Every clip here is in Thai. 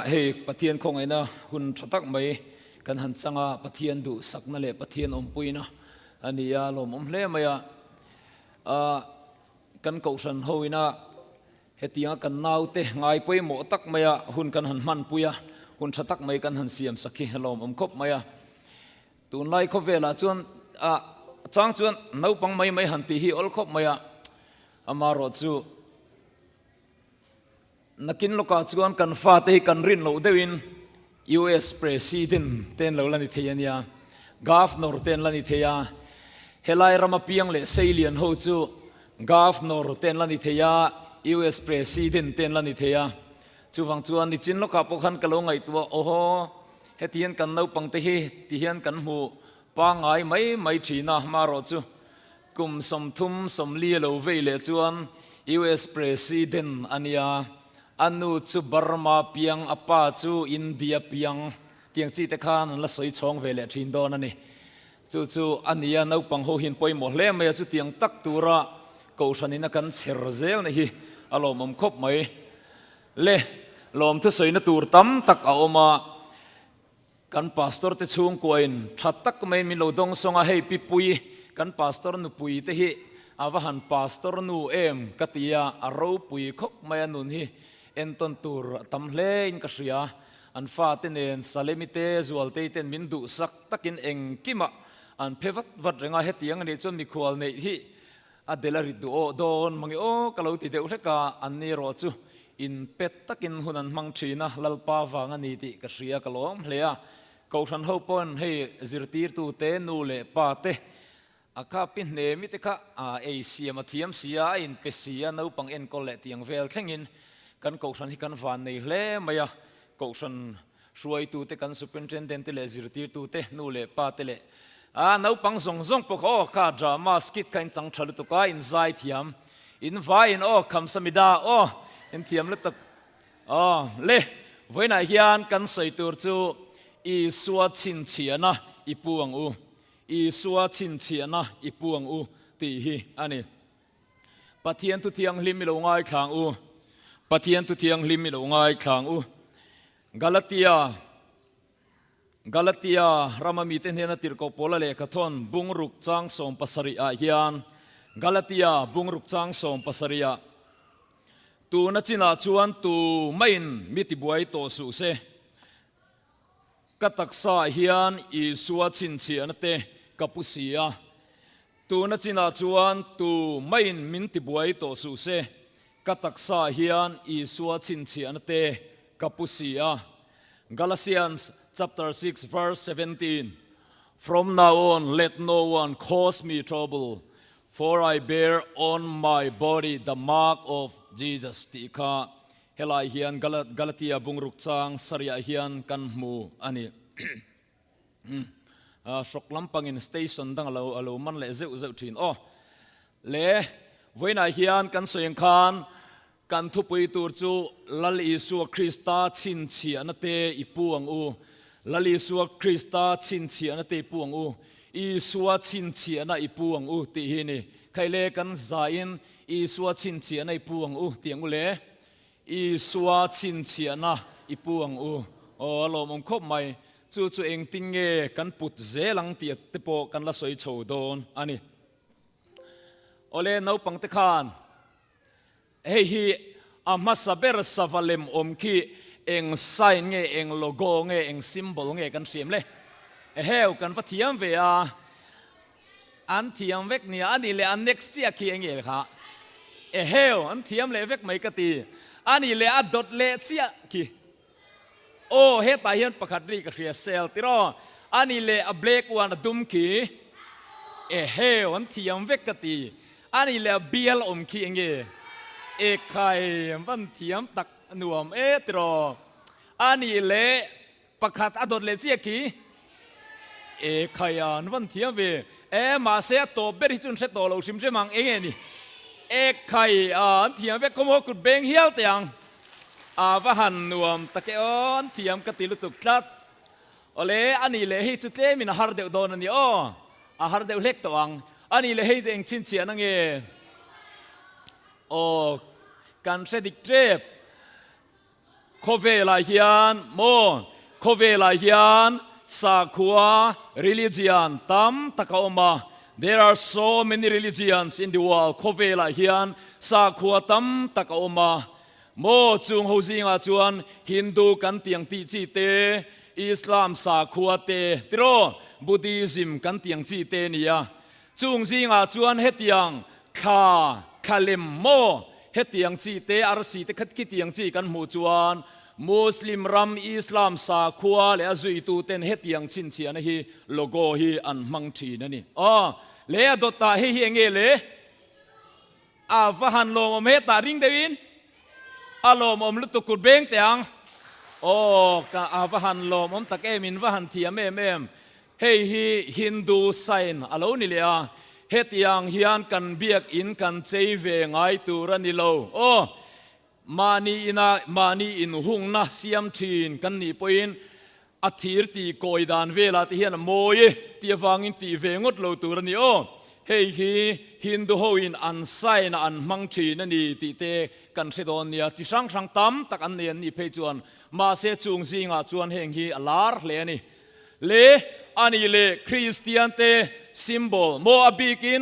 เฮปะเทียนคงไอ้นะหุ่นชัตักไม่กันหันสังอาปะเทียนดูสักนั่นแหละปะเทียนอมปุยนะอันนี้ยาลมอมเล่ไม่อะกันเกาสันโฮยนะเฮติยากันนาวเตะไงปุยหมอตักไม่อะหุ่นกันหันมันปุยอะหุ่นชัตักไม่กันหันเสียมสักขี้ลมอมคบไม่อะตุนไล่คบเวลาจวนจ้างจวนน้าปังไม่หันตีฮีอลคบไม่อะอามารอจูนักกินโลกาจวนกันฟาเตกันรินโลเดวิน US President เต้นโลลันิเทียนยา Governor เต้นลันิเทียเฮลัยรามาเปียงเลเซเลียนโฮจู Governor เต้นลันิเทีย US President เต้นลันิเทียจูฟังจวนนิจินโลกาปกันกะลงไอตัวโอ้โหเฮติยันกันน้าปังเตฮีติยันกันหูปางไงไม่ทีนะมารอจูกุมสมทุมสมเลียโลเวเลจวน US President อันยาอันนู้จูบาร์มาเปียงอป้าจูอินเดียเปียงเตียงจีเตคานันละสวยช่องเวลทินโดนั่นนี่จูอันนี้น้าปังโหหินปอยหมดเล่ไม่จูเตียงตักตัวระกูฉันนี่นักกันเชรเซลนี่อารมณ์มันครบไหมเล่ลมที่สวยนัตัวตั้มตักเอามากันพาสตอร์ที่ช่วงกวนชัดตักไม่มีโลดงสงอาให้ปิปุยกันพาสตอร์นุปุยที่ฮีอาว่าหันพาสตอร์นูกติยาอารมณ์ปุยคบไม่นุนฮีเอ็นตันตูร์ตำเล่นกษยาอันฟาตินเอ็นซาเลมิเตจวลเตเตนมินดูสักตักินเองกิมะอันเพวัดเรงาเฮติยังนี่จนมีควอลเนฮีอเดลาริดูโอโดนมังโอกะลาติเดอุเลกาอันนี้รอจูอินเป็ดตักินหุนันมังชีนะลลปาวางอันนี้ติกษยากะลอมเลียกูฉันฮอปอนให้จิรตีร์ตูเตนูเลปาเตอาคาปินเนมิเตคะเอเชียมาเทียมเสียอินเปเซียนูปังเอ็นโกเลติยังเวลเทงินกันกูฉันที่กันฟันในเล่ไม่อะกูฉันช่วยตูเตกันสุพินเทนเดนเตเลจิรตีร์ตูเตนูเลปาเตเลนูปังส่งพวกเขาข้าดรามาสกิดกันจังฉลุตุกาอินไซเทียมอินไฟอินคำสมิดาอินเทียมเล็บเล่ไว้ไหนเฮียนกันใส่ตัวจูอีสัวชินเชียนะอีปวงอีสัวชินเชียนะอีปวงตีฮีอันนี้ปะเทียนตุเทียงลิมิโลง่ายขังปะเทียนตุเทียงลิมิโลง่ายขังกาลาติยารามามีเตนเฮนัติร์โกโปลาเลกทอนบุงรุกจังสมปัสริอาฮิยันกาลาติยาบุงรุกจังสมปัสริอาตูนัจินาชวนตูไม่อินมิติบวยโตสุเซกัตักษาฮิยันอีสัวชินเชียนเตกัปุสียตูนัจินาชวนตูไม่อินมิติบวยโตสุเซกัตักษาฮิยันอีสัวชินเชียนเตกัปุสีย Galatians chapter 6 verse 17 From now on let no one cause me trouble for I bear on my body the mark of Jesus ติกาเฮลายเฮียนกาลาติยาบุงรุกจางสริยาเฮียนกันมูอันนี้สกลำปังอินสเตชันดังเรามันเละเจ้าทินเละไว้ในเฮียนกันสวยงคานกันทุบไปตัวจูลลิสัวคริสตาชินเชียนเตอีปวงลลิสัวคริสตาชินเชียนเตปวงอีสัวชินเชียนอีปวงตีฮีนี่ใครเล่กันใจอินอีสัวชินเชียนอีปวงเตียงเล่อีสัวชินเชียนอีปวงเรามองคบใหม่จู่เองติงเงกันปุดเจลังเตียตโปกันละสวยโฉดนอันนี้เล่นเอาปังตะคานเฮีอามาสเบรสวาเลมคีเองไซน์เงเองโลโก้เงเองซิมโบลเงกันเสียมเลยเฮลกันว่าเทียมเวียอันเทียมเวกเนี่ยอันนี้เลยอัน next year คีเองเลยค่ะเฮลอันเทียมเลยเวกไม่กตีอันนี้เลยอัดดดเลเซียคีเฮตายเห็นประคัดรีกับเรียเซลติรออันนี้เลยอับเบลกวันดุมคีเฮลอันเทียมเวกกตีอันนี้เลยเบียลคีเองใครมันเทียมตักหน่วมตรออันนี้เละประคัดอดดเลเซียกีใครวันเทียมเวมาเสียตัวเบริจุนเสตัวเราชิมเสมังนี่ใครเทียมเวก็มกุดเบงเฮียวเตียงว่าหันหน่วมตะเกียนเทียมกติลุตุกลัดเละอันนี้เละให้จุดเล่มินฮาร์เดวโดนอันนี้ฮาร์เดวเล็กตัวอันนี้เละให้เองชินเชียนั่งการเสดิกเทป เวลาเฮียนโมเวลาเฮียนสักขัว religion ตั้มตะกอมา there are so many religions in the world เวลาเฮียนสักขัวตั้มตะกอมาโมจุงหูซิงอาจวนฮินดูกันเตียงตีจีเตอิสลามสักขัวเตติโรบุติซิมกันเตียงจีเตนี่ยจุงซิงอาจวนเฮตียงคาเลมโมเฮตียงจีเตอาร์ซีเตคัดคิดยังจีกันหูจวนมุสลิมรัมอิสลามสักขัวและอจุยตูเตนเฮตียงชินเชียนะฮีโลโกฮีอันมังทีนั่นนี่อ๋อเลอดตาเฮียงเอเลอาฟะฮันโลมเมตาริงเดวินอารมณ์ลุตุกุดเบงเตียงโอ้กะอาฟะฮันโลมตะเกมินวะฮันเทียเมมเฮฮีฮินดูไซน์อโลนี่เลยอะเฮตียงฮิอันกันเบียกอินกันเจเวงไอตูรันิโลโอ้มานีอินหุงนะเสียมทีนกันนี่ปอินอาทิตย์ตีโกยดานเวลาที่เห็นโมยตีฟังอินตีเวงดโลตูรันิโอเฮฮีฮินดูโฮอินอันไซน์อันมังทีนั่นนี่ตีเตกันเสดอนเนี่ยที่สังตั้มตักอันเนียนนี่เพจวนมาเสจุงซิงอาจวนเฮงฮีอลาร์เลนี่เลอันนี้เลคริสเตียนเตซิมโบลโมอบิกิ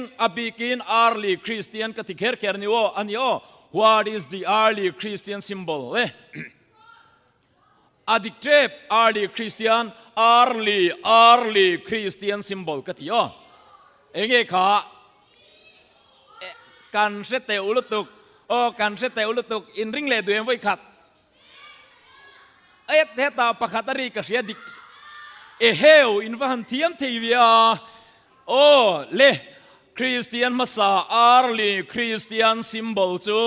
นอาร์ลีคริสเตียนกติเคร์นี่โออันนี้โอ what is the early Christian symbol เลอดิเทป early Christian early Christian symbol กติโอเองค่ะกันเสตอุลตุกโอ้กันเสตอุลตุกอินริงเลด้วยไว้ขัดเอ็ดเฮตาปะขัดรีกเสียดิเฮลอินฟันเทียมทีวีโอ้เลคริสเตียนมาซาอาร์ลีคริสเตียนซิมโบลจู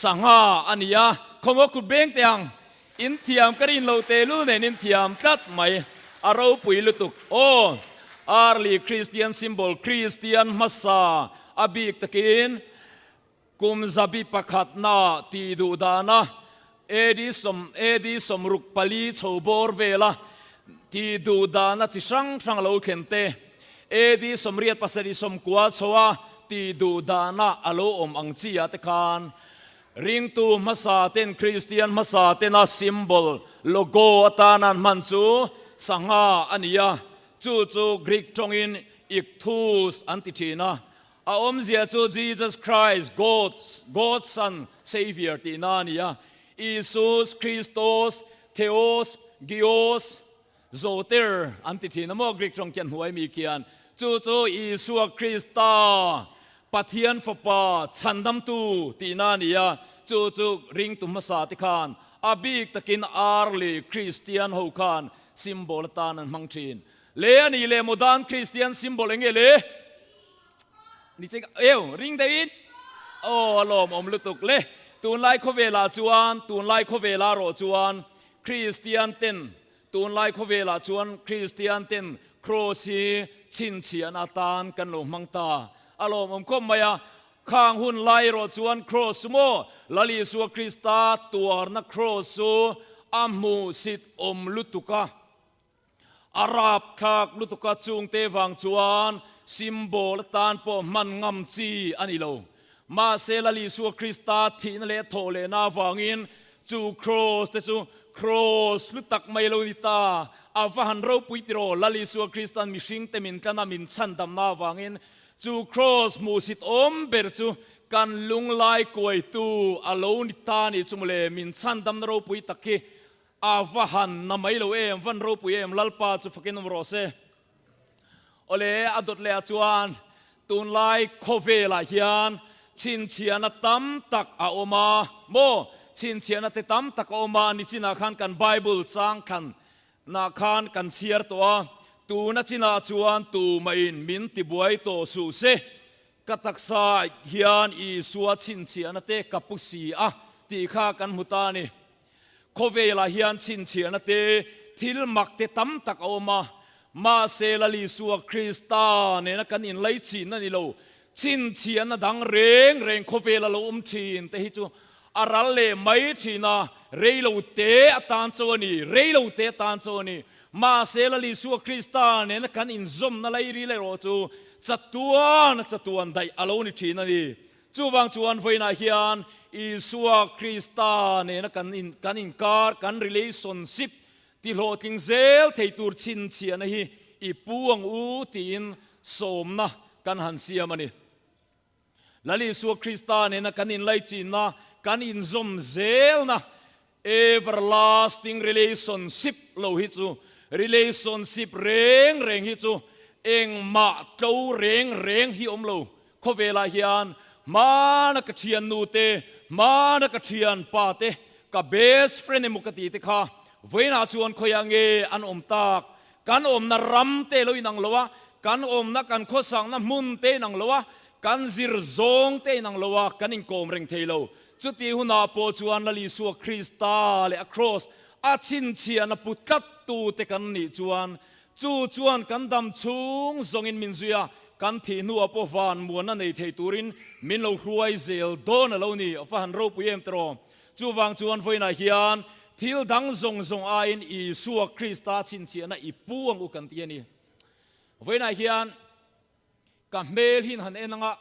สังหาอันนี้คงว่าคุณเบงเตียงอินเทียมกรินโลเตลูเนนินเทียมตัดไหมอาราปุยลุตุกโอ้อาร์ลีคริสเตียนซิมโบลคริสเตียนมาซาอบิกตะกินกุมซับิปะขัดนาตีดูดานะเอดีสมรุกปลีโชบอร์เวลาที่ดูดานะที่ช่างเราเข็นเตเอดีสมเรียดปัสดิสมกัวชัวที่ดูดานะอโลอมอังจีอาตคานริงตูมาซาเตนคริสเตียนมาซาเตนะซิมโบลโลโกอัตานันมันจูสังหาอันนี้จูกรีกจงอินอีกทูสอันติทีนะอาอมเสียจู Jesus Christ God's Son Savior ที่นั่นเนี่ยอิสุสคริสโตสเทโอสกิโอสโซเตอร์อันติทีนโมกรีกจงเขียนหวยมีเขียนจูอิสุคริสตาปัทยันฟปาชันดัมตูที่นั่นเนี่ยจูริงตุมสาติคานอาบิกตะกินอาร์ลีคริสเตียนฮูคานซิมโบลตานันมังชีนเลนี่เลโมดานคริสเตียนซิมโบลเองเลนี่เจ๊ริงเดวินโอ้ลมอมลุตุกเลตูนไลโคเวลาจวนตูนไลโคเวลาโรจวนคริสเตียนเต็นตูนไลโคเวลาจวนคริสเตียนเต็นโครซีชินเชียนาตานกันลงมังตาอารมณ์คมมายาข้างหุ่นไลโรจวนโครสโมลลิสัวคริสตาตัวนักโครสูอัมมูสิตอมลุตุกะอาราบขากลุตุกะจุงเตวังจวนซิมโบลตานปอมันงำจีอันนี้โลมาเซลลิสัวคริสตาที่นั่นเลโทเลนาฟังอินจูโครสเตจูโครสลุตักไมโลดิตาอาฟหันเราปุยติโรลลิสัวคริสตันมิชิงเตมินกันนามินชันดำนาฟังอินจูโครสมูสิตอมเบรจูกันลุงไลกวยตูอโลนิตานิจุมเลมินชันดำเราปุยตักกีอาฟหันนาไมโลฟันเราปุยลัลปาจูฟักินมโรเซโอเลอดเลอจวนตูนไลโคเวลาเฮียนชินเชียนตั้มตักอาโอมาโมชินเชียนตั้มตักอาโอมานิจินาขันกันไบเบิลจางขันนาขันกันเชียร์ตัวตูนัจินาจวนตูไม่อินมินติบวยโตสูเซกัตักษาเฮียนอีสัวชินเชียนเตกับปุสีอะตีข้ากันมุตานีโคเวลาเฮียนชินเชียนเตทิลมักเตตั้มตักอาโอมาเซลลิสัวคริสตาเนี่ยนะกันอินไลจีนนั่นนี่โลชินเชียนดังเร่งโคเวลาโลชินแต่ฮิจูอารัลเลไม่ชีนาเรโลเตอตานโซนีเรโลเตตานโซนีมาเซลลิสัวคริสตาเนี่ยนะกันอินซอมนั่นเลยรีเลโรจูจัตุวันได้อโลนิชีนั่นนี่จูวังจวนไฟนาเฮียน Isua Krista ne na kan in kar kan relationship ti lo ting zel thei tur chin chian hi I puang u tin som na kan han siam ani lali Isua Krista ne na kan in lai chin na kan in zom zel na everlasting relationship lo hi chu relationship reng hi chu eng ma tlo reng hi om lo kho vela hian mana ka thian nu te mana ka thian pa te ka best friend emukati te kha voina chuan khoya nge an om tak kan om na ram te lo inang lowa kan om na kan kho sang na mun te nang lowa kan zir zong te nang lowa kan in kom reng thelo chuti huna po chuan lali Isua Krista le across a chin chian a putat tu te kan ni chuan chuan kan dam chung zong in min zuya kan thi nu apo van muan na nei thei turin min lo hruai zel don alo ni fa han ro puem tro chu wang chuan voina hian thil dang zong a in Isua Krista chin chian a I puang u kan ti ani voina hian ka mel hin han enanga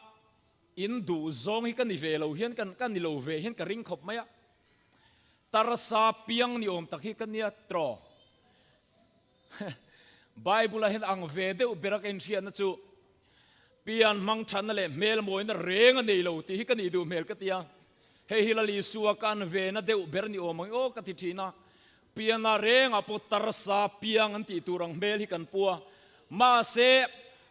in du zong hi kan ni ve lo hian kan ni lo ve hian ka ring khop maya tarasa piang ni om tak hi kan nia tro Bible hin ang ve de berak en sian na chu pian mang than le mel moi na reng ani lo ti hi kan I du mel ka tia he hilali Isua kan ve na de ber ni om o ka ti thina pian na reng apo tarasa piang an ti turang mel hi kan puwa ma se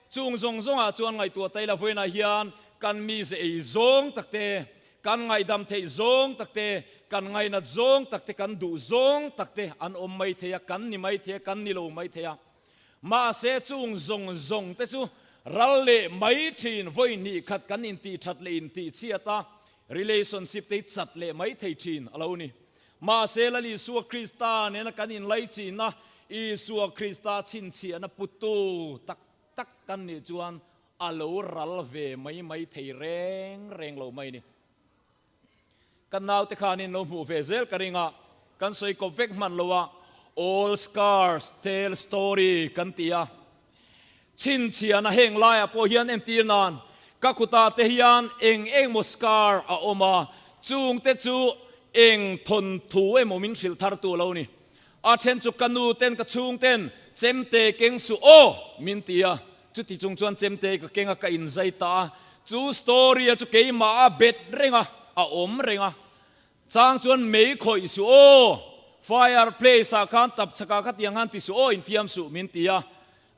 chung zong a chuan ngai tu tai la voina hian kan mi se ei zong takte kan ngai dam thei zong takte kan ngai na zong takte kan du zong takte an om mai theya kan ni mai the kan ni lo mai theya ma se chung zong te chu ral le mai thin voi ni khat kan in ti that le in ti chiata relationship te chat le mai thei thin alo ni ma se la li Isua Krista ne na kan in lai chin na Isua Krista chin chi ana putu tak kan ni chuan alo ral ve mai thei reng lo mai ni kan naw te khanin lo mu ve zel karinga kan soi ko vek man lowa all scars tell story kan tia chin chiana heng lai apo hian en tir nan ka khuta te hian eng mo scar a oma chung te chu eng thon thu emo min sil thar tu lo ni a then chu kanu ten ka chung ten chemte keng su o min tia chu ti chung chuan chemte ka kenga ka in zai ta chu story a chu ke ma a bet renga a om renga chang chuan mei khoi su o fireplace a kan tap chaka ka tiang han pi su o in fiam su min tia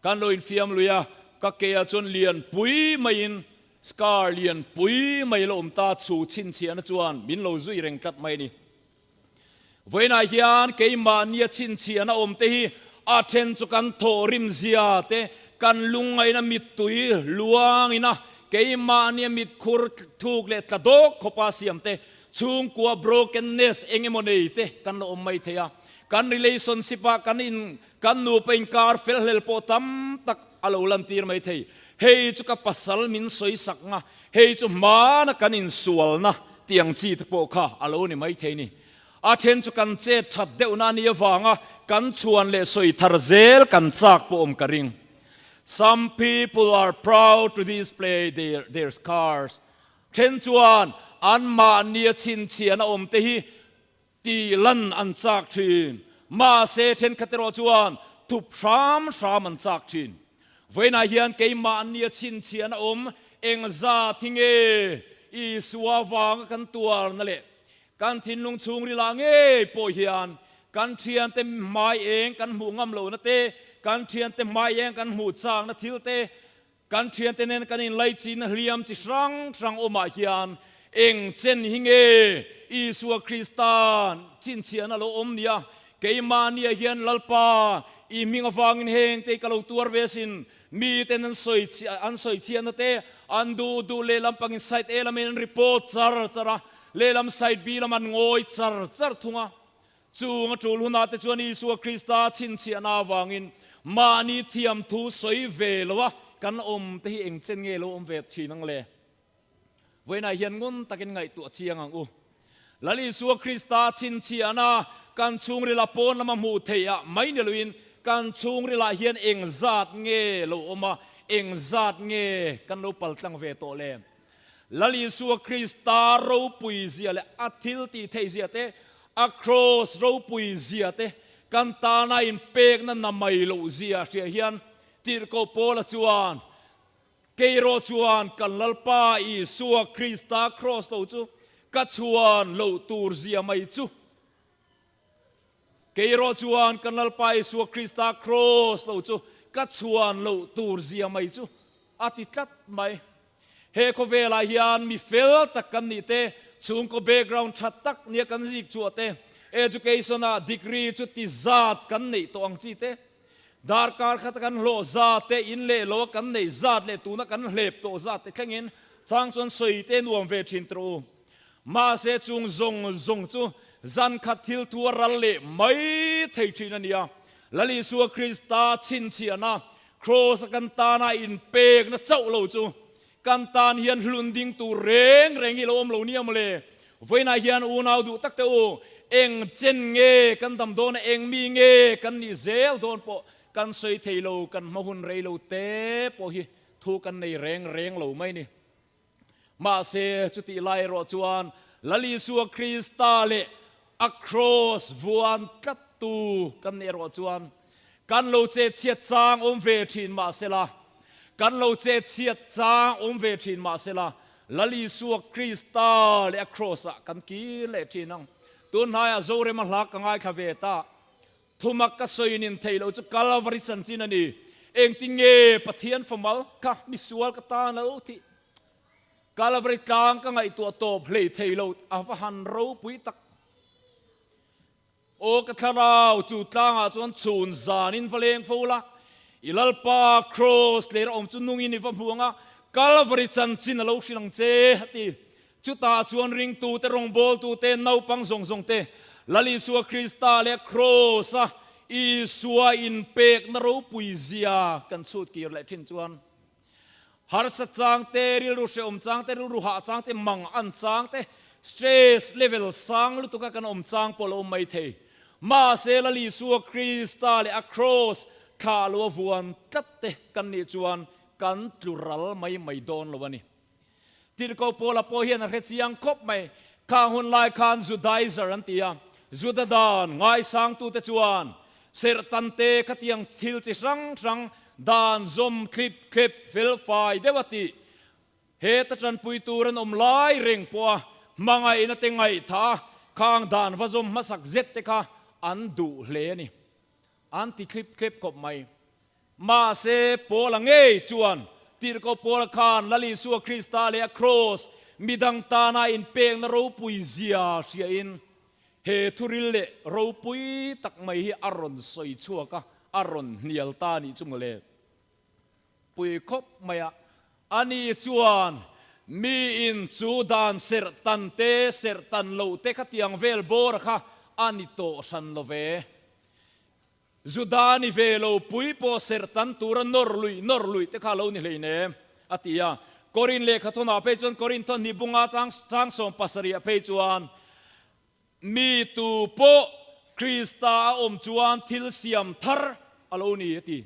kan lo in fiam luya ka ke a chuan lian pui mai in scar lian pui mai lo ta chu chin chian chuan min lo zui reng kat mai ni voina hian ke ma nia chin chian a om te hi a then chu kan tho rim zia te kan lungai na mit tui luang ina ke ma nia mit khur thuk le tla dok khopa siam te chung kwa brokenness engemone te kan lo om mai theya kan relationship a kan nu pain kar fel hel po tam tak alo lan tir mai thei hei chu ka pasal min soi sak nga hei chu ma na kan in sual na tiang chi te po kha alo ni mai thei ni a then chu kan che that deu na ni awanga kan chuan le soi thar zel kan chak po om karing some people are proud to display their scars then chuan an ma nia chin chian om te hi ti lan an chak thin ma se then khatero chuan tup sham an chak thin voina hian ke ma nia chin chian om eng za thinge Isua wang kan tuar na le kan thin lung chung ri la nge po hian kan thian te mai eng kan mu ngam lo na te kan thian te mai eng kan mu chang na thil te kan thian te nen kan in lai chin hliam chi rang oma hian eng chen hinge Isua Krista chin chian alo om nia ke ma nia hian lalpa I ming awangin heng te kalau tuar vesin mi ten an soi chian na te an du le lampang in site element report chara le lam site bi lam an ngoi char thunga chunga tul huna te chuan Isua Krista chin chian awangin mani thiam thu soi ve lowa kan om te hi eng chen nge lo om ve thinang le voina hian ngun takin ngai tu chiang ang u lali Isua Krista chin chiana kan chung ri la pon lama mu theya mai ne luin kan chung ri la hian eng zat nge lo oma eng zat nge kan lo pal tlang ve to le ลลิสัวคริสตาเราปุยเสียเลยอัทิลตีเทเสียเตacross เราปุยเสียเตกันตาในอินเปกนั้นนำไม่โลเสียเสียเฮียนตีรโกโปละจวนเกโรจวนกันลลปาอีสัวคริสตา cross โลจูกัจวนโลตูร์เสียไม่จูเกโรจวนกันลลปาอีสัวคริสตา cross โลจูกัจวนโลตูร์เสียไม่จูอาทิตย์ไม่เฮโคเวลาเฮียนมีเฟลตักกันนี่เตช่วงก็ background ชัดตักเนี่ยกันจิกจัวเต education a degree จุดที่จัดกันนี่ตัวอังจีเตดาร์การขัดกันโลจัดเตอินเล่โลกันนี่จัดเล่ตัวนักกันเล็บตัวจัดเตแข่งอินจางจนสวยเตนวมเวชินตรูมาเสจุงจงจูจันขัดทิลตัวรัลเล่ไม่เทชินันยาลลิสัวคริสตาชินเชียนะโครสกันตานาอินเปกนะเจ้าโลจูกันตานเฮียนลุนดิงตูเร่งฮิโลมโลเนียมเลยไว้นาเฮียนอูนาวดูตักเตโอเอ็งเจนเงกันดำโดนเอ็งมีเงกันนิเซลโดนปอกันสวยเทโลกันมาหุนเรโลเตปอฮิทูกันในเร่งโลไม่นี่มาเซจุติไลรอจวนลลิสัวคริสตาเลacross วันกัตตูกันในรอจวนกันโลเจเชียจางอมเวทินมาเซลากันเราเจเชียจางเวทินมาเสลาลลิสัวคริสตาเลอครอสกันกีเลทินังตุนหายโจเรมันลักง่ายขเวตาทุมักกสอยนินเทลจุกาลาวริสันจินันีเองติงเงปะเทียนฟมัลค่ะมิสวลกตาแล้วที่กาลาวริกางก็ไงตัวโตเพลเทลอาฟหันรูปุยตักโอกะทาราวจุดต่างอาจวนซูนซานินฟเลงฟูละอิลลปาครอสเลร์อมจุนุงอินิฟัมพวงะกาลวริจันจินโลกชิลังเจฮัติจุตาจวนริงตูเตรงโบลตูเตนาวปังซงเตลลิสัวคริสตาเลครอสอีสัวอินเปกนรูปุยเซียกันสุดกีร์เลทินจวนฮาร์สจางเตริลรุเชอมจางเตริลรุหะจางเตมังอันจางเตสเตรสเลเวลสังลุตุกะกันอมจางปอลอมไม่เทมาเซลลิสัวคริสตาเลอครอสข้าลัววนจัดเตกันนิจวนกันตุรัลไม่โดนลวนี่ที่เขาโพลาโพเฮียนเรจิยังคบไม่ข้าหุ่นลายคานจุดไดซารันตียจุดดานง่ายสังตูเตจวนเสรตันเตขัดยังทิลจิรังดานซอมคลิปฟิลไฟเดวติเฮตจันปุยตูรันอมลายเร่งปัวมังไงนัดไงท่าข้างดานวซอมมาสักเจ็ดเตค่ะอันดูเลนี่อันที่คลิปกบไม่มาเซโปลังเอจวนตีรโกโปลคานลลิสัวคริสตาเลครอสมีดังตานาอินเปงนรูปุยเซียเสียอินเฮทุริลเลรูปุยตักไม่อารอนสอยชัวกะอารอนเนียลตานิจุงเลปุยคบไม่อะอันนี้จวนมีอินจูดานเสรตันเตเสรตันโลเตขัดยังเวลโบร์ค่ะอันนี้โตสันโลเวจุดานิเวโลปุยโปเสรตันตูรันนอร์ลุยเตข้าโลนี่เลยเนอติยาโครินเลขทนาเปจวนโครินทอนนิบุงอาจางส่งปัสริยเปจวนมีตูโปคริสตาอมจวนทิลเซียมทาร์อโลนี่ติ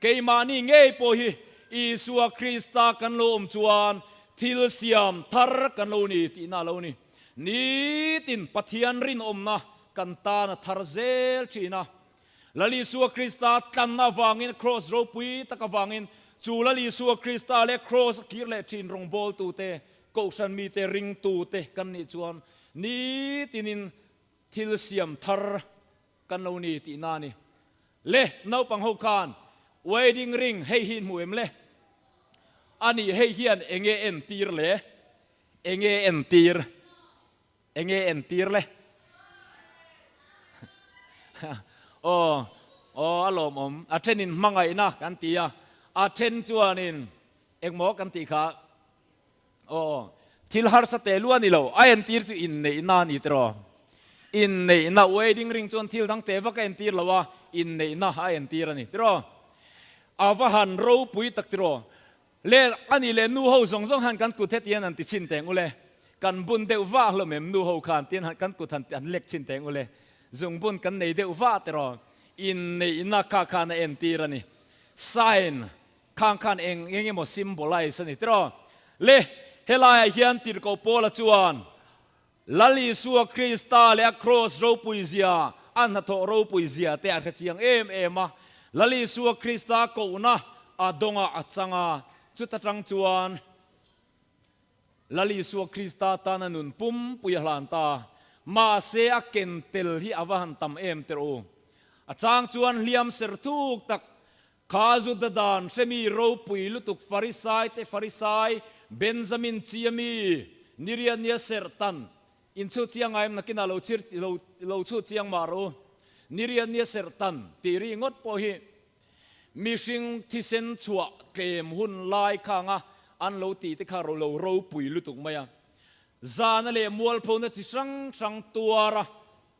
เกมานี่เงยโปฮิอีสัวคริสตากันโลอมจวนทิลเซียมทาร์กันโลนี่ติน่าโลนี่นี่ตินปะเทียนรินอมนะกันตานะทาร์เซลชีนะลลิสัวคริสตากันนาวางินครอสโรปุยตะกวางินจูลลิสัวคริสตาเลครอสกิเลชินรงโบลตูเตโกชันมีเตริงตูเตกันนิจวนนี่ตินินทิลเซียมทาร์กันโลนี่ตินานี่เล่นาปังฮกานเวดิ้งริงให้หินหมวยมเล่อันนี้ให้เฮียนเองเอ็นตีร์เล่เองเอ็นตีร์เล่โอ้อารมณ์อาเทนินมังไงนะกันตีอาเทนจวนินเอกหมอกันตีขาโอ้ทิลฮาร์สเตลวนี่เราไอเอ็นตีร์จูอินในนานี่ตรออินในนาเวดิ้งริงจวนทิลทั้งเตวก็เอ็นตีร์ละว่าอินในนาไอเอ็นตีร์นี่ตรออาฟหันรูปุยตักตรอเลอันนี้เลนูเฮาสงหันกันกุเทตียนันติชินแตงอุเลกันบุญเดวว่าเราเมมนูเฮาขานตียนกันกุทันอันเล็กชินแตงอุเลจงบุญกันในเดวว่าตรออินในนักข้านเอ็นตีร์นี่ไซน์ข้างเองหมดซิมโบไลส์นี่ตรอเล helai hian tir ko pola chuan lali suwa Krista le cross ro puizia an na tho ro puizia te a chiang ema lali suwa Krista ko na adonga achanga chutatang chuan lali suwa Krista ta na nun pum puyahlan ta ma se a kentel hi awahan tam tero achang chuan liam ser thuk tak kazu dadan semi ro pui lutuk farisai Benjamin chiami nirian nia sertan in chu chiang aim nakina lo chu chiang maro nirian nia sertan tiri ngot po hi mishing thisen chua kem hun lai khanga an lo ti te kha ro pui lutuk maya zana le mual phona chi sang tuara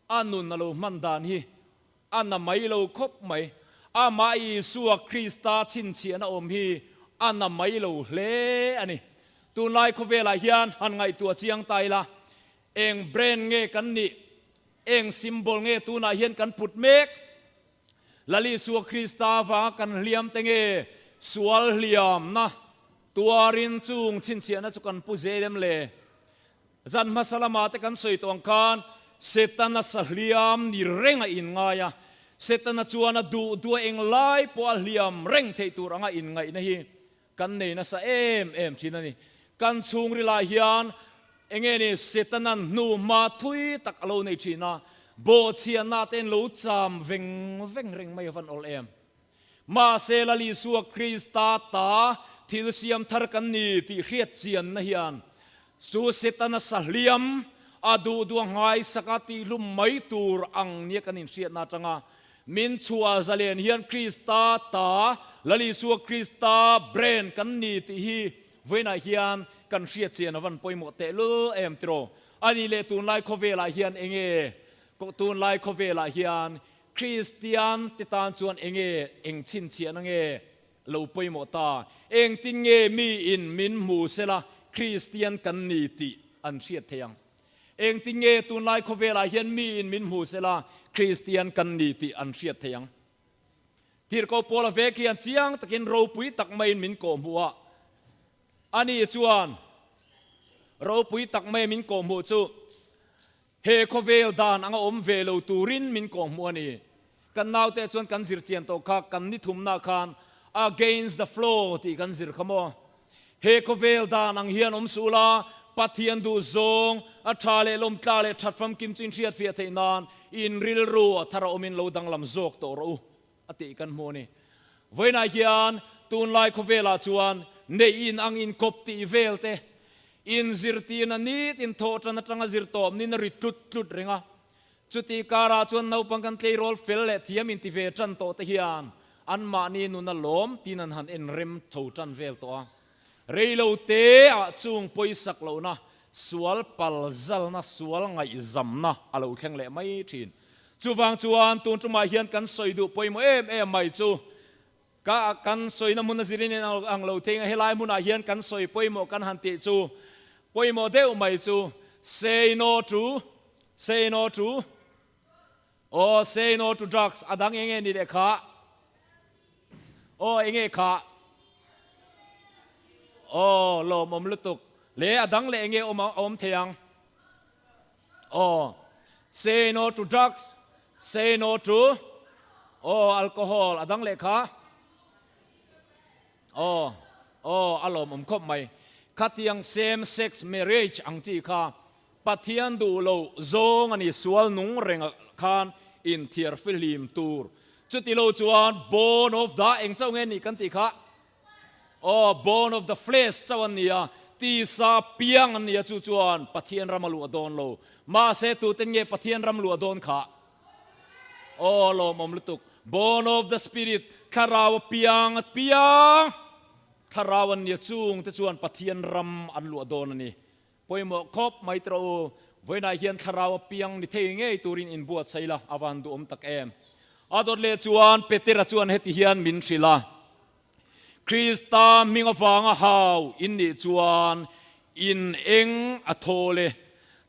anun na lo mandan hi anna mai lo khop mai a mai suwa Krista chin chiana om hi anna mai lo hle ani tu lai ko vela hian han ngai tua chiang tai la eng brand nge kan ni eng symbol nge tu na hian kan put mek lali suwa Krista wa kan liam tenge sual liam na tuarin chung chin chiana chu kan pu zelem le zan masalama te kan soi tong kan setana sahliam ni renga in ngaya setana chuana du eng lai po liam reng thei tur anga in ngai na hi kan nei na sa em thina ni kan chung ri la hian enge ni setanan nu ma thui tak alo nei thina bo chian na ten lo cham veng reng mai van ol em ma se la li suwa Krista ta thil siam thar kan ni ti riat chian na hian su setana sahliam adu ngai sakati lum mai tur ang nia kanin siat na tanga min chua zalen hian Krista ta lali suwa Krista brand kan ni ti hi voina hian kan siat chian awan poimo te lu em tro ani le tun lai khovela hian enge ko tun lai khovela hian Christian titan chuan eng chin chian ange lo poimo ta eng tin nge mi in min mu sela Christian kan ni ti an siat theyang eng tin nge tun lai khovela hian mi in min mu sela Christian kan ni ti an siat theyang tir ko pola vekian chiang takin ro pui tak mai min ko muwa ani chuan ro pui tak mai min ko mu chu he khovel dan anga om velo turin min ko mu ani kan naute chuan kan zir chian to kha kan ni thum na khan against the flow ti kan zir khamo he khovel dan ang hian om sula pathian du zong a thale lom tlale thatfam kim chin riat fia theinan in ril ru thara omin lo dang lam zok to ro ati kan mo ni voina hian tun lai khovela chuan nei in ang in kop ti velte in zirti na nit in thotan atanga zirtom ni na ri tut renga chuti kara chuan no pangkan tlei rol fel le thiam in ti ve chan to te hian an ma ni nu na lom tinan han en rem tho chan vel to reilo te a chung poi sak lo na sual pal zal na sual ngai zam na alo kheng le mai thin chuwang chuan tun tuma hian kan soidu poimo em mai chu ka kan soina mun zirin ang lo thenga helai mun a hian kan soi poimo kan han ti chu poimo deu mai chu say no to oh say no to drugs adang enge ni de kha oh enge kha oh lo mom lutuk le adang le enge om theyang oh say no to drugs say no to oh alcohol adang le kha oh alom khop mai khatiang same sex marriage ang chi kha pathian du lo zong ani sual nung renga khan in thiar film tur chuti lo chuan bone of the eng chau nge ni kan ti kha oh bone of the flesh chawan nia ti sa piang ania chu chuan pathian ramalu adon lo ma se tu ten nge pathian ramlu adon kha oh lo mom lutuk bone of the spirit kharaw piang kharawan nia chung te chuan pathian ram an lu adon ani poimo khop mai tro voina hian kharaw piang ni thei nge turin in buat saila awan du om tak em ador le chuan petera chuan heti hian min sila Krista minga wanga hau in ni chuan in eng athole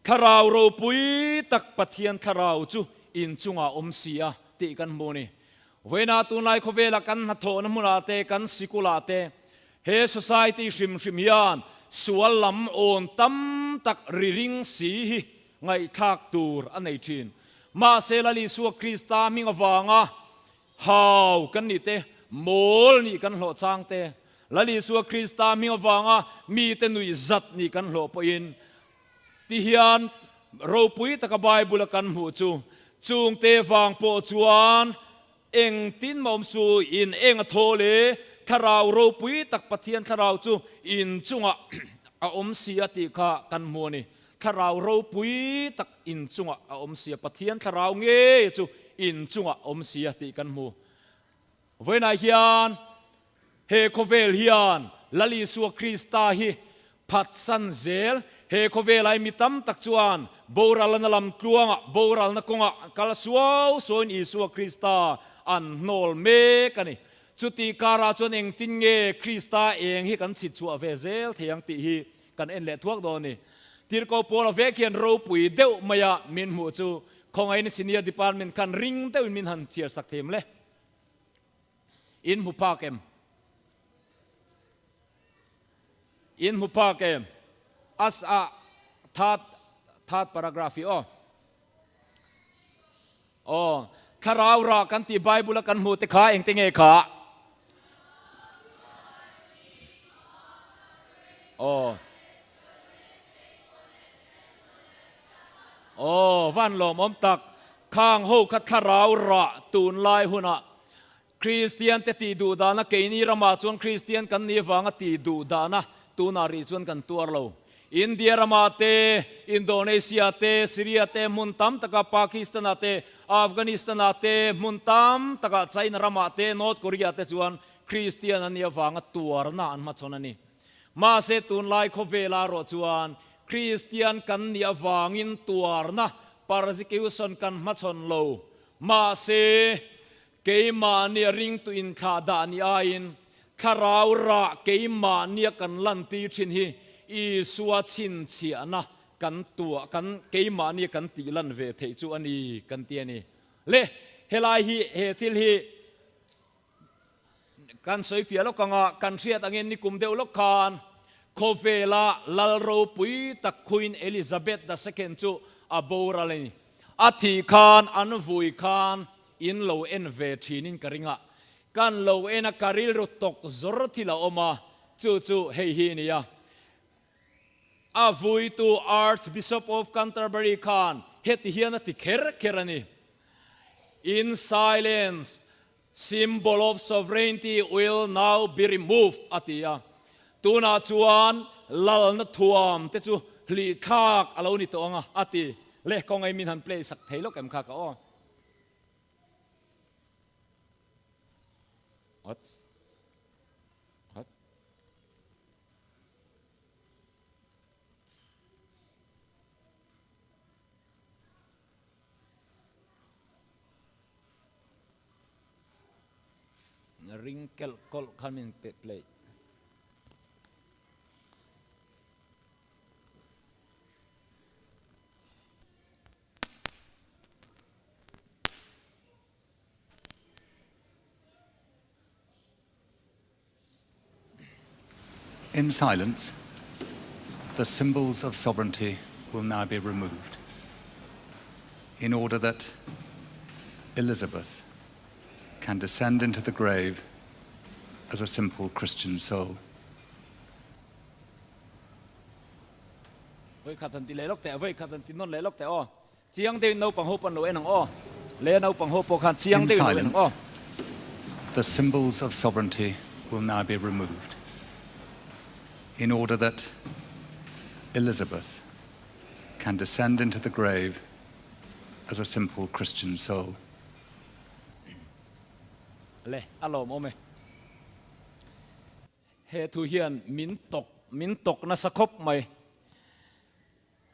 kharaw ro pui tak pathian kharaw chu in chunga om sia ti kan moni voina tu nai khovela kan na thon muna te kan sikula te he society shim hian สวลลำโอนตั้มตักริริงสีไงทักตูร์อันไหนจีนมาเซลลิสัวคริสตามิงวางะฮาวกันนี่เตโมลนี่กันหล่อจางเตลลิสัวคริสตามิงวางะมีเตนุยจัดนี่กันหล่อปอินที่เฮียนเราปุยตะกบายบุลกันหูจูงเตฟังโปจวนเองตินมอมสูอินเองโทเลทาราวเราปุยตักปะเทียนทาราวจูอินจุงะอมเสียติกะกันมัวนี่ทาราวเราปุยตักอินจุงะอมเสียปะเทียนทาราวเงจูอินจุงะอมเสียติกันมัวเวนายฮิอันเฮโคเวลฮิอันลลิสัวคริสตาฮิพัดสันเซลเฮโคเวลไอมิตัมตักจวนโบราลนลำกลวงโบราลนกงกัลสวาวโซนอิสัวคริสตาอันโนลเมกันนี่จุติการาจนเองติงเงคริสตาเองฮิกันสิทชัวเวเซลเทียงติฮิกันเอ็นเละทวกโดนี่ทีร์โกโปลเวเคียนรูปุยเดวมายามินหูจูของไอ้นี่ซีเนียร์ดีพาร์ตเมนต์กันริงเดวมินหันเชียร์สักเทมเลยอินหูพาเกมอัสอาทัดพารากราฟีคาราวรากันที่ไบเบิลกันหูติขาเองติงเอขาวันลมอมตักข้างหูคัทราวระตูนลายหุนะคริสเตียนเตตีดูดานะเกนี่รามาจวนคริสเตียนกันนี่ฟังตีดูดานะตูนารีจวนกันตัวเราอินเดียรามาเตอินโดนีเซียเตซีเรียเตมุนตัมตะกาปากีสถานเตอัฟกานิสถานเตมุนตัมตะกาไซน์รามาเตนอร์ทโคเรียเตจวนคริสเตียนนี่ฟังตัวนะอันมาชนนี่มาเซตูนไลโคเวลาโรจวนคริสเตียนกันนี่ฟังอินตัวนะปาราซิกิวสันกันมาชนโลมาเซเกมาเนี่ยริงตุอินขาดานีอาอินคาราวระเกมาเนี่ยกันลันตีชินฮีอีสวชินเชียนะกันตัวกันเกมาเนี่ยกันตีลันเวทจูอันนี้กันเตียนี่เล่เฮลายฮีเฮทิลฮีกันสวยเฟียลกังกันเชียตังเงินนิคุมเดวลกันโคเวลาลาโรปุยตักควีนเอลิซาเบธดัสเซนจูอาโบราเลนีอธิคานอันวุยคานอินโลเอ็นเวทีนินกริงะกันโลเอ็นการิลรุตกจรทิลาอมาจูเฮฮีนียอาวุยตูอาร์ชบิชอปออฟคันเทอร์เบอรีคานเฮติฮีนัติเครานี in silence symbol of sovereignty will now be removed อติยาตูนาจวนลาลนัทวมเตจูหลีทากอลานิตองอติเล่กองไอมินหันเปลสักเทลกเอ็มคากอWhat? Ringkel kol coming play. In silence, the symbols of sovereignty will now be removed in order that Elizabeth can descend into the grave as a simple Christian soul. เว้ยขัดทันทีเลยล็อกแต่เว้ยขัดทันทีนนเลยล็อกแต่อ้อเจียงเดินเอาปังโฮปันโลเอ็นอ้อเล่นเอาปังโฮปกขันเจียง In เดินเอาเอ็นอ้อ silence, the symbols of sovereignty will now be removed in order that Elizabeth can descend into the grave as a simple Christian soul. เลยอารมณ์โอเมเฮทุเฮียนมินตกนะสกบไหม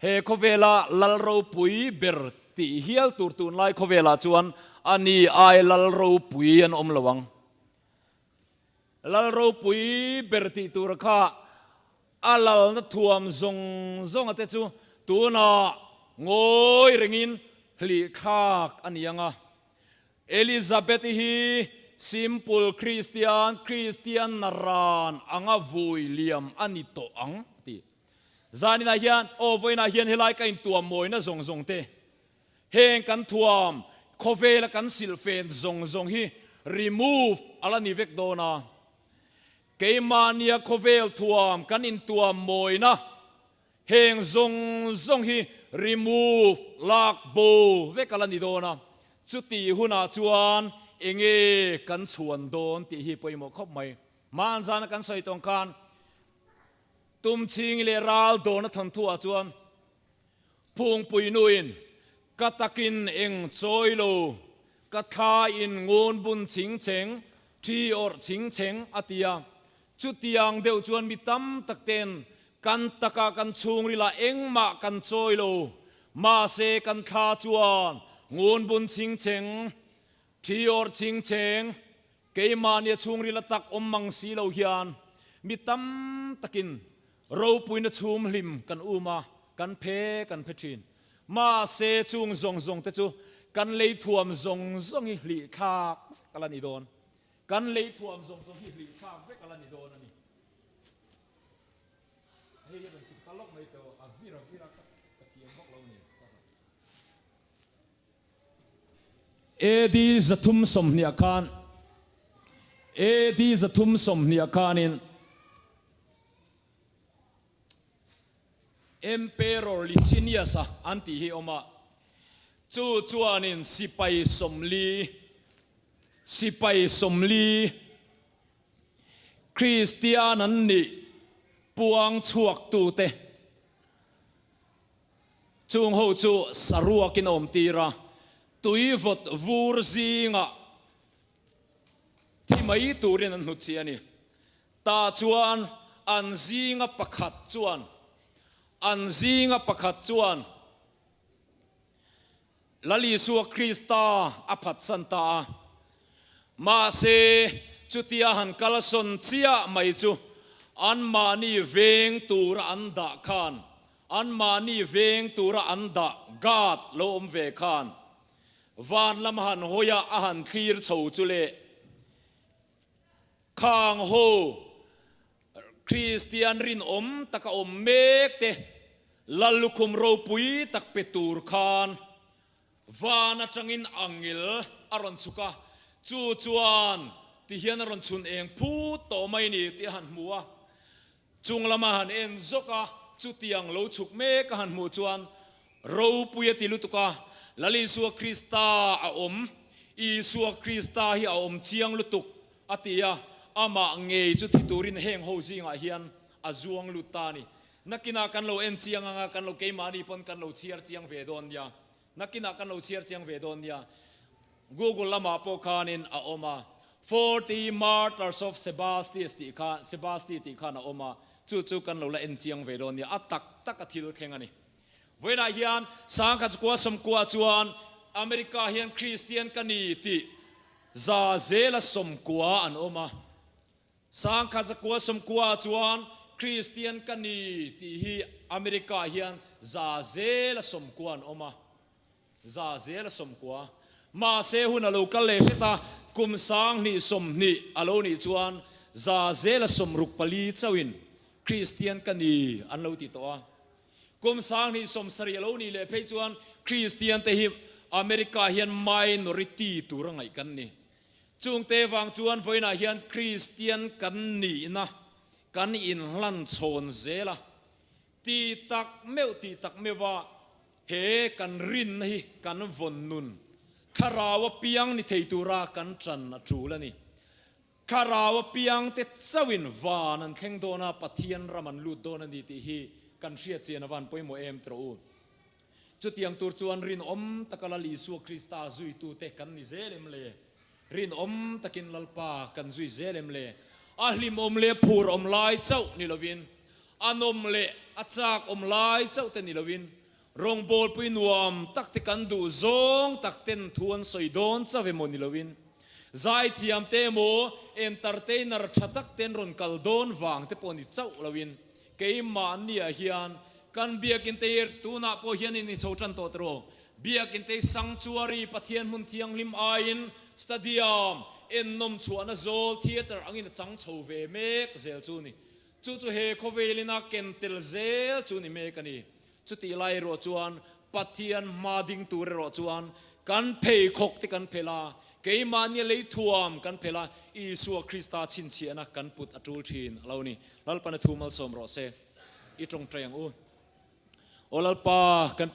เฮโคเวลาลลโรปุยเบรติเฮียลตูร์ตูนไลโคเวลาจวนอันนี้ไอลลโรปุยอันอมระวังลลโรปุยเบรติตูร์ข้าอาลลนัทวมซงอัตจูตูน่างอยเริงินหลีคากอันยังเอลิซาเบธฮีsimple Christian นารานอังวุยเลียมอันนี้โตอังตี zani na hian o voi na hian helai kain tuam moi na zong zong te heng kan thuam khovela kan silfen zong zong hi remove ala ni vek dona keimania khovel thuam kan in tuam moi na heng zong zong hi remove lak bo vek ala ni dona chuti huna chuan enge kan chuan don ti hi poimo khop mai man zana kan soi tong kan tum ching le ral don thon thua chuan phung pui nuin katakin eng choilo katha in ngon bun ching cheng thi or ching cheng atia chutiang deu chuan mi tam takten kan taka kan chung rila engma kan choilo ma se kan tha chuan ngon bun ching cheng thi or ching cheng keimania chung rila tak om mang si lo hian mi tam takin ro puina chum hlim kan uma kan phe kan phethin ma se chung zong zong te chu kan lei thuam zong zong hi hli kha kalani don kan lei thuam zong zong hi hli kha ve kalani don ani hei ban tu kalok mai to avira ka thiam bok lo ni edi zathum somnia khan edi zathum somnia khanin Emperor Licinius anti hi oma chu chuanin sipai somli Christian an ni puang chuak tu te chung ho chu saruakin om tira tuivot vur zinga thi mai turin an hutchi ani ta chuan an zinga pakhat chuan an zinga pakhat chuan lali suwa Krista aphat santa ma se chutia han kalason chia mai chu an mani veng tura anda khan an mani veng tura anda god lo om ve khan van lam han hoya a han thlir chho chule khang ho Christian rin om taka om mek te lalukum ro pui tak petur khan vana changin angil aron chuka chu chuan ti hian aron chun eng phu to mai ni ti han muwa chung lama han en zoka chu tiang lo chuk me ka han mu chuan ro pui ti lutuka lali suwa Krista a om i suwa Krista hi a om chiang lutuk atia ama ngei chu thiturin heng ho zinga hian azuang lutani nakina kan lo en chiang anga kan lo keimani pon kan lo chiar chiang ve don ya nakina kan lo chiar chiang ve don ya Google lama po khanin a oma 40 martyrs of Sebastian ti khana oma chu kan lo la en chiang ve don ya atak tak athil thengani voina hian sangka chukwa somkwa chuan America hian Christian kani ti za zela somkwa an oma sangka chukwa somkwa chuan Christian kani ti hi America hian za zela somkwan oma za zela somkwa ma se hun alo kal le ta kum sang ni som ni alo ni chuan za zela somruk pali chawin Christian kani an lo ti to a kum sang ni som sari alo ni le phei chuan Christian te hi America hian minority turangai kan ni chung te wang chuan voina hian Christian kan ni na kan in hlan chon zela ti tak mewa he kan rin hi kan von nun kharawa piang ni theitura kan chan na chulani kharawa piang te chawin van an thleng dona pathian raman lut dona ni ti hi kan hria chena van poimo em tro chutiang tur chuan rin om takala li su Krista zui tu te kan ni zelem le rin om takin lalpa kan zui zelem le ahlim om le phur om lai chau ni lovin anom le achak om lai chau te ni lovin rong bol pui nuam tak te kan du zong tak ten thuan soidon chave mo ni lovin zai thiam te mo entertainer thatak ten ron kaldon wang te poni chau lovin keima ania hian kan biakin te tuna po hian ni chotran to tro biakin te sanctuary pathian mun thiang lim ain stadium en nom chuana zol theater angin chang chho ve mek zel chu ni chu he khovelina kentel zel chu ni me kani chu ti lai ro chuan pathian mading tur ro chuan kan phei khok te kan phela keimania lei thuam kan phela Isu Krista chin chiana kan put atul thin aloni lalpana thumal som ro se i tong treng u olalpa kan